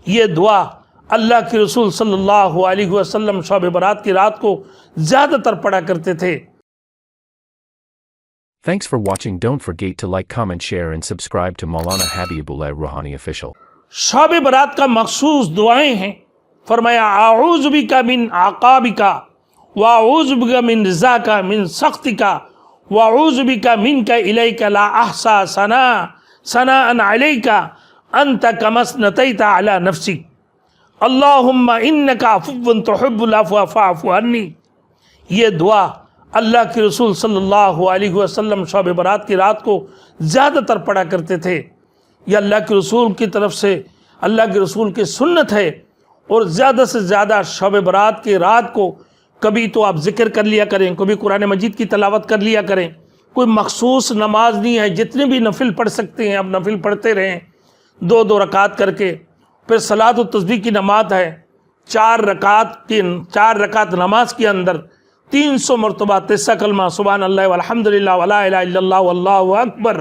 یہ دعا اللہ کے رسول صلی اللہ علیہ وسلم شب برات کی رات کو زیادہ تر پڑھا کرتے تھے۔ Thanks for watching. Don't forget to like, comment, share and subscribe to Maulana Habibullah Rohani official. Shab Barat کا مخصوص دعائیں ہیں۔ فرمایا اعوذ بک من عقابک واعوذ بک من رضاک من سخطک واعوذ بک منک الیک لا احصی ثناء علیک انت کما اثنیت علی نفسک اللہم انک عفو تحب العفو فاعف عنی۔ یہ دعا اللہ کے رسول صلی اللہ علیہ وسلم شب برات کی رات کو زیادہ تر پڑھا کرتے تھے۔ یہ اللہ کے رسول کی طرف سے اللہ کے رسول کی سنت ہے، اور زیادہ سے زیادہ شب برات کی رات کو کبھی تو آپ ذکر کر لیا کریں، کبھی قرآن مجید کی تلاوت کر لیا کریں۔ کوئی مخصوص نماز نہیں ہے، جتنے بھی نفل پڑھ سکتے ہیں آپ نفل پڑھتے رہیں، 2 رکعت کر کے۔ پھر صلاۃ و تسبیح کی نماز ہے، 4 رکعت نماز کے اندر 300 مرتبہ 3 کلمہ سبحان اللہ والحمدللہ ولا الہ الا اللہ واللہ اکبر